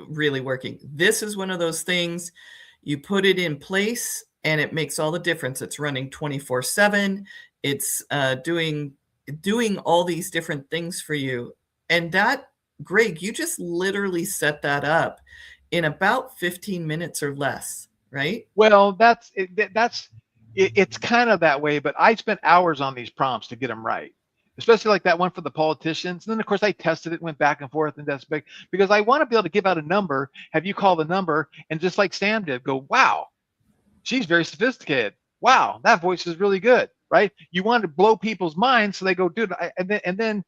really working. This is one of those things, you put it in place and it makes all the difference. It's running 24/7. It's doing all these different things for you. And that, Greg, you just literally set that up in about 15 minutes or less, right?
Well, it's kind of that way, but I spent hours on these prompts to get them right, especially like that one for the politicians. And then, of course, I tested it, went back and forth, and that's big, because I want to be able to give out a number, have you call the number, and just like Sam did, go, wow, she's very sophisticated. Wow, that voice is really good, right? You want to blow people's minds, so they go, dude, and then,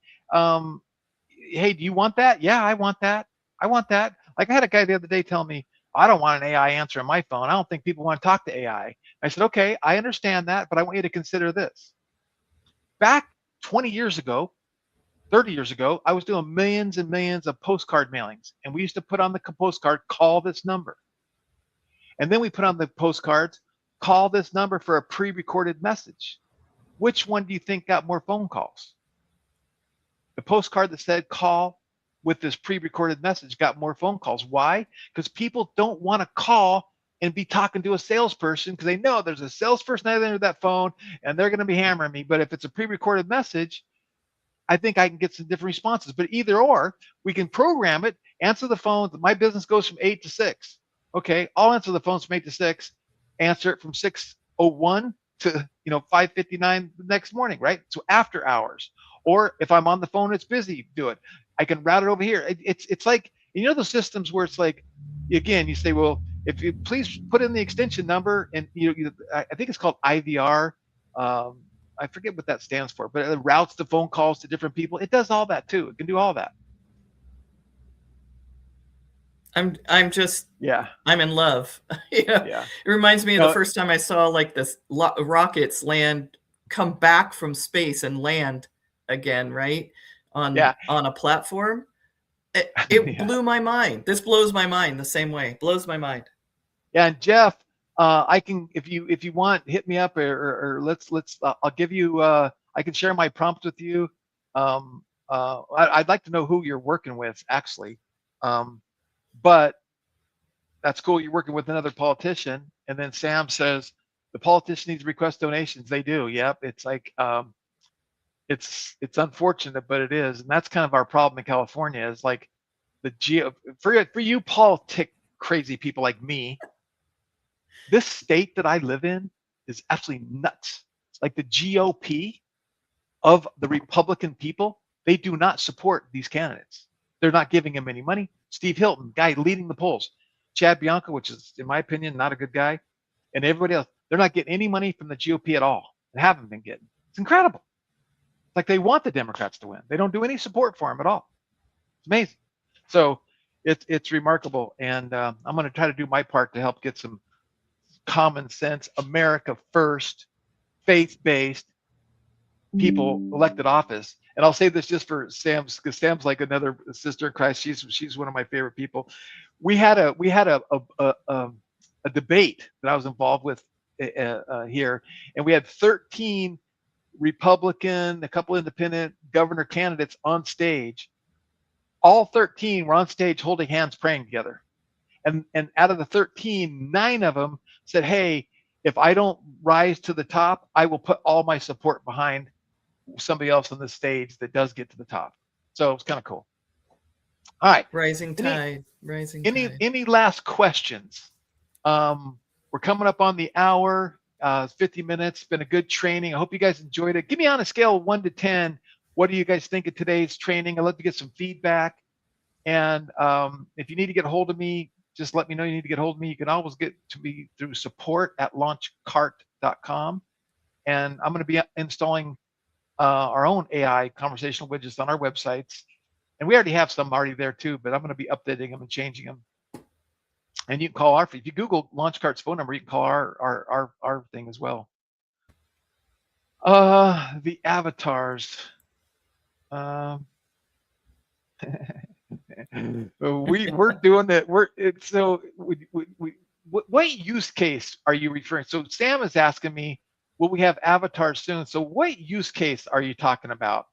hey, do you want that? Yeah, I want that. I want that. Like I had a guy the other day tell me, I don't want an AI answer on my phone. I don't think people want to talk to AI. I said, okay, I understand that, but I want you to consider this. Back 20 years ago, 30 years ago, I was doing millions and millions of postcard mailings, and we used to put on the postcard, call this number. And then we put on the postcards, call this number for a pre-recorded message. Which one do you think got more phone calls? The postcard that said call with this pre-recorded message got more phone calls. Why? Because people don't want to call and be talking to a salesperson, because they know there's a salesperson out there with that phone and they're going to be hammering me. But if it's a pre-recorded message, I think I can get some different responses. But either or, we can program it, answer the phone. My business goes from 8 to 6. Okay, I'll answer the phones from 8 to 6, answer it from 6:01 to 5:59 the next morning, right? So after hours. Or if I'm on the phone, it's busy, do it. I can route it over here. It's like, those systems where it's like, again, you say, well, if you please put in the extension number, and I think it's called IVR. I forget what that stands for, but it routes the phone calls to different people. It does all that too. It can do all that.
I'm just,
Yeah.
I'm in love.
Yeah.
It reminds me of the first time I saw like this rockets come back from space and land again, right? On a platform. It
Yeah.
blew my mind. This blows my mind the same way. Blows my mind.
Yeah, and Jeff, I can, if you want, hit me up, or let's I'll give you, I can share my prompt with you. I'd like to know who you're working with, actually. But that's cool. You're working with another politician. And then Sam says, the politician needs to request donations. They do. Yep. It's like, it's unfortunate, but it is. And that's kind of our problem in California is like the for you politic crazy people like me, this state that I live in is absolutely nuts. It's like the GOP of the Republican people, they do not support these candidates. They're not giving him any money. Steve Hilton, guy leading the polls. Chad Bianco, which is, in my opinion, not a good guy. And everybody else, they're not getting any money from the GOP at all. They haven't been getting. It's incredible. It's like they want the Democrats to win. They don't do any support for him at all. It's amazing. So it's remarkable. And I'm going to try to do my part to help get some common sense, America first, faith-based people elected office. And I'll say this just for Sam's, because Sam's like another sister in Christ. She's one of my favorite people. We had a debate that I was involved with here, and we had 13 Republican, a couple independent governor candidates on stage. All 13 were on stage holding hands, praying together. And out of the 13, 9 of them said, hey, if I don't rise to the top, I will put all my support behind somebody else on the stage that does get to the top. So it's kind of cool. All right.
Rising tide.
Any last questions? We're coming up on the hour, 50 minutes. Been a good training. I hope you guys enjoyed it. Give me on a scale of 1 to 10. What do you guys think of today's training? I'd love to get some feedback. And if you need to get a hold of me, just let me know you need to get a hold of me. You can always get to me through support@launchcart.com. And I'm going to be installing our own AI conversational widgets on our websites. And we already have some already there too, but I'm going to be updating them and changing them. And you can call if you Google LaunchCart's phone number, you can call our thing as well. The avatars. We're doing it. What use case are you referring? So Sam is asking me, will we have avatars soon? So what use case are you talking about?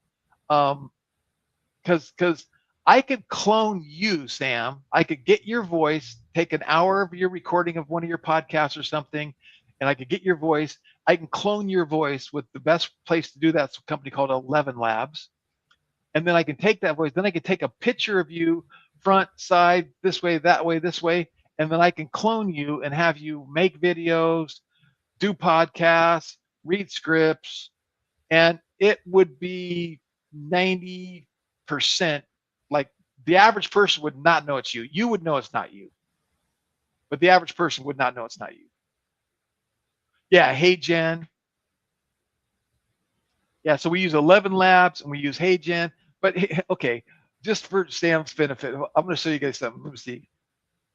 Because I could clone you, Sam. I could get your voice, take an hour of your recording of one of your podcasts or something, and I could get your voice. I can clone your voice. With the best place to do that's a company called 11 Labs. And then I can take that voice. Then I can take a picture of you, front, side, this way, that way, this way, and then I can clone you and have you make videos, do podcasts, read scripts, and it would be 90%. Like the average person would not know it's you. You would know it's not you, but the average person would not know it's not you. Yeah, hey Jen. Yeah, so we use 11 Labs and we use Hey Jen. But okay, just for Sam's benefit, I'm going to show you guys something. Let me see.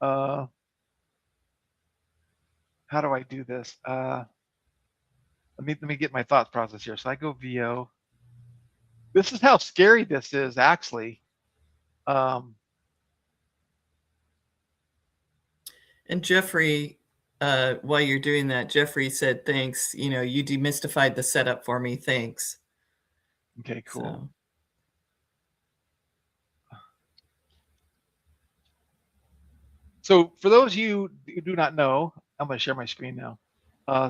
How do I do this? Let me get my thought process here. So I go VO. This is how scary this is, actually.
And Jeffrey, while you're doing that, Jeffrey said, thanks. You know, you demystified the setup for me. Thanks.
Okay, cool. So for those of you who do not know, I'm going to share my screen now.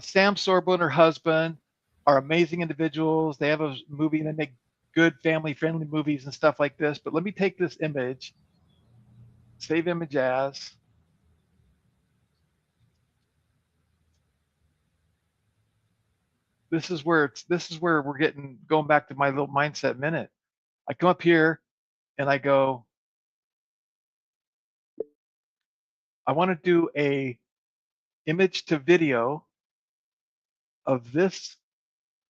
Sam Sorbo and her husband are amazing individuals. They have a movie and they make good family-friendly movies and stuff like this. But let me take this image, save image as. This is where we're going back to my little mindset minute. I come up here and I go, I want to do a image to video of this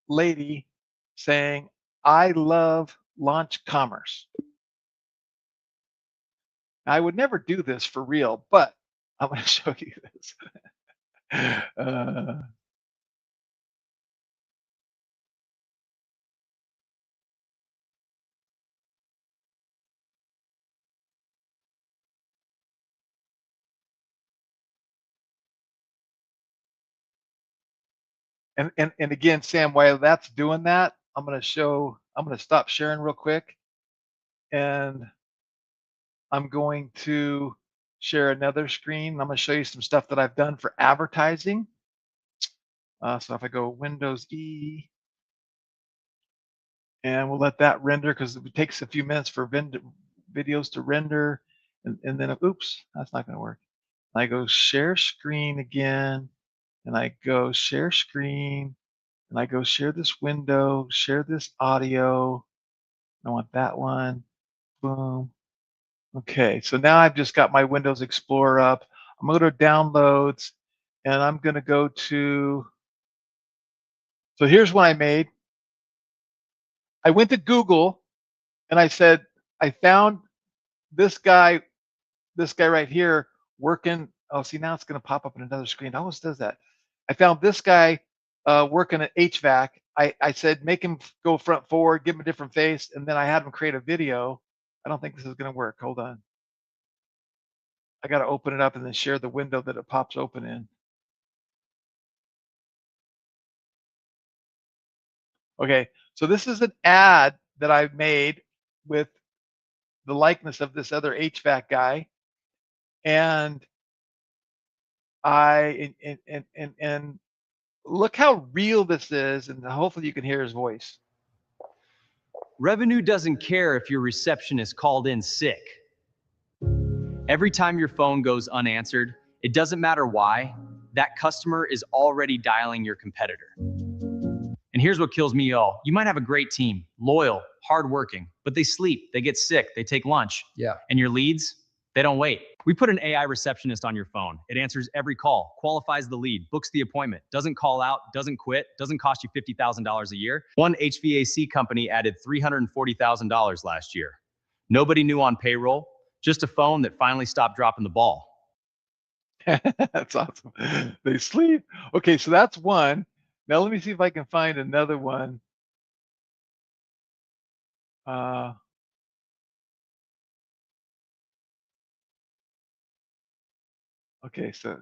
lady saying, I love launch commerce. I would never do this for real, but I'm going to show you this. And again, Sam, while that's doing that, I'm going to stop sharing real quick. And I'm going to share another screen. I'm going to show you some stuff that I've done for advertising. So if I go Windows E, and we'll let that render because it takes a few minutes for videos to render. And then, oops, that's not going to work. I go share screen again, and I go share screen, and I go share this window, share this audio. I want that one. Boom. Okay, so now I've just got my Windows Explorer up. I'm going to go to downloads, and I'm going to go to, so here's what I made. I went to Google and I said, I found this guy right here working. Oh, see, now it's going to pop up in another screen. It always does that. I found this guy working at HVAC. I said, make him go front forward, give him a different face, and then I had him create a video. I don't think this is going to work. Hold on. I got to open it up and then share the window that it pops open in. Okay, so this is an ad that I've made with the likeness of this other HVAC guy, and and look how real this is, and hopefully you can hear his voice.
Revenue doesn't care if your receptionist called in sick. Every time your phone goes unanswered, it doesn't matter why, that customer is already dialing your competitor. And here's what kills me all. You might have a great team, loyal, hardworking, but they sleep, they get sick, they take lunch. Yeah. And your leads, they don't wait. We put an AI receptionist on your phone. It answers every call, qualifies the lead, books the appointment, doesn't call out, doesn't quit, doesn't cost you $50,000 a year. One HVAC company added $340,000 last year. Nobody new on payroll, just a phone that finally stopped dropping the ball.
That's awesome. They sleep. Okay, so that's one. Now let me see if I can find another one. Okay, so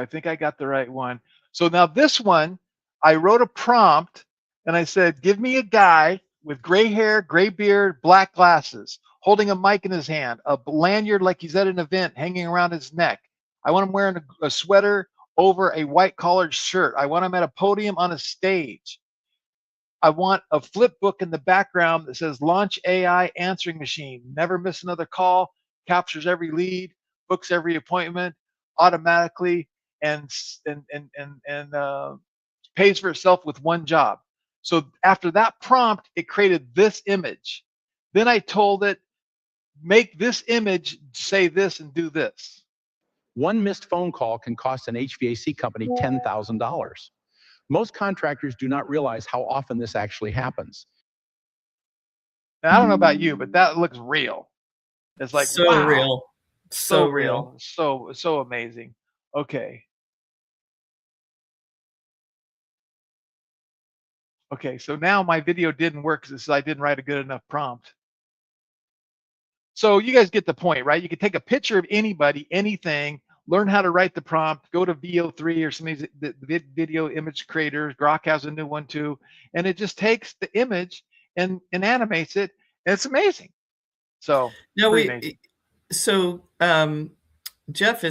I think I got the right one. So now this one, I wrote a prompt and I said, give me a guy with gray hair, gray beard, black glasses, holding a mic in his hand, a lanyard like he's at an event hanging around his neck. I want him wearing a sweater over a white collared shirt. I want him at a podium on a stage. I want a flip book in the background that says launch AI answering machine. Never miss another call, captures every lead, books every appointment automatically, and pays for itself with one job. So after that prompt, it created this image. Then I told it, make this image say this and do this.
One missed phone call can cost an HVAC company $10,000. Most contractors do not realize how often this actually happens.
Now, I don't know about you, but that looks real. It's like,
so
wow,
real. So real.
So amazing. Okay. Okay, so now my video didn't work because I didn't write a good enough prompt. So you guys get the point, right? You can take a picture of anybody, anything, learn how to write the prompt, go to VO3 or some of these the video image creators. Grok has a new one too. And it just takes the image and animates it. And it's amazing. So
no, Jeffrey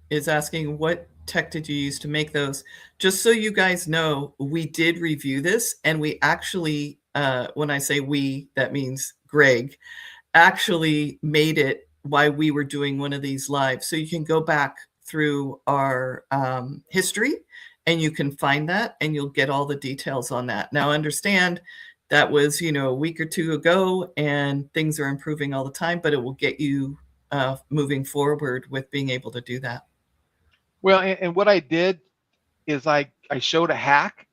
is asking, what tech did you use to make those? Just so you guys know, we did review this, and we actually, when I say we, that means Greg, actually made it while we were doing one of these live. So you can go back through our history and you can find that and you'll get all the details on that. Now understand that was, a week or two ago and things are improving all the time, but it will get you moving forward with being able to do that.
Well, and what I did is I showed a hack,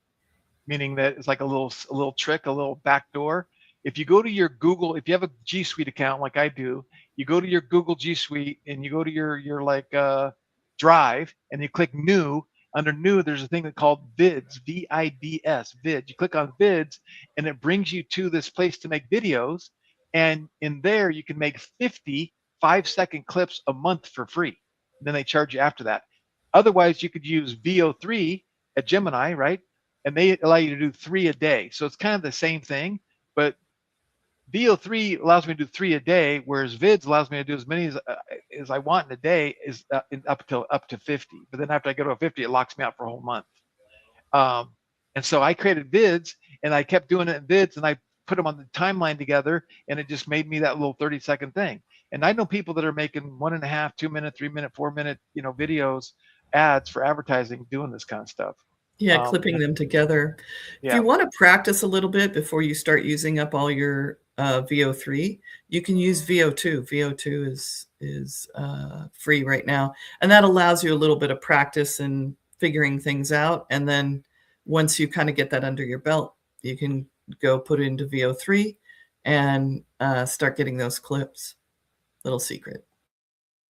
meaning that it's like a little trick, a little backdoor. If you go to your Google, if you have a G Suite account like I do, you go to your Google G Suite and you go to your like Drive and you click New. Under New, there's a thing called Vids, V-I-D-S, Vids. You click on Vids and it brings you to this place to make videos. And in there, you can make 50 5-second clips a month for free. And then they charge you after that. Otherwise, you could use VO3 at Gemini, right? and they allow you to do 3 a day. So it's kind of the same thing, but VO3 allows me to do 3 a day, whereas Vids allows me to do as many as I want in a day, is up to 50. But then after I go to a 50, it locks me out for a whole month. And so I created Vids, and I kept doing it in Vids, and I put them on the timeline together, and it just made me that little 30-second thing. And I know people that are making 1.5, 2 minute, 3 minute, 4 minute, videos, ads for advertising, doing this kind of stuff.
Yeah, clipping them together. If you want to practice a little bit before you start using up all your VO3, you can use VO2. VO2 is free right now, and that allows you a little bit of practice and figuring things out. And then once you kind of get that under your belt, you can go put it into VO3 and start getting those clips. Little secret.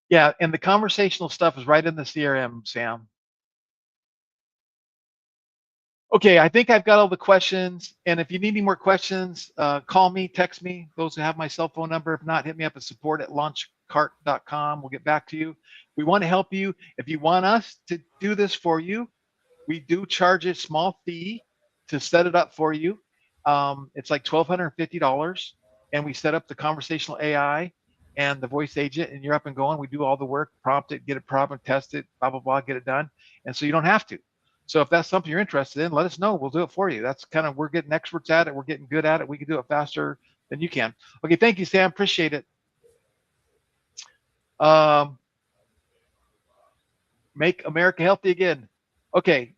Yeah, and the conversational stuff is right in the CRM, Sam. Okay, I think I've got all the questions. And if you need any more questions, call me, text me. Those who have my cell phone number. If not, hit me up at support@launchcart.com. We'll get back to you. We want to help you. If you want us to do this for you, we do charge a small fee to set it up for you. It's like $1,250. And we set up the conversational AI and the voice agent, and you're up and going. We do all the work, prompt it, get it problem, test it, blah, blah, blah, get it done. And so you don't have to. So if that's something you're interested in, let us know. We'll do it for you. That's kind of, we're getting experts at it. We're getting good at it. We can do it faster than you can. Okay, thank you, Sam. Appreciate it. Make America healthy again. Okay,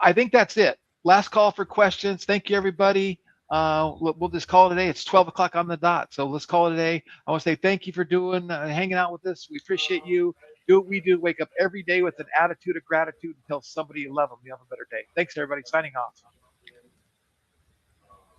I think that's it. Last call for questions. Thank you, everybody. We'll just call it a day. It's 12 o'clock on the dot. So let's call it a day. I want to say thank you for hanging out with us. We appreciate you. Do what we do. Wake up every day with an attitude of gratitude and tell somebody you love them. You have a better day. Thanks, everybody. Signing off.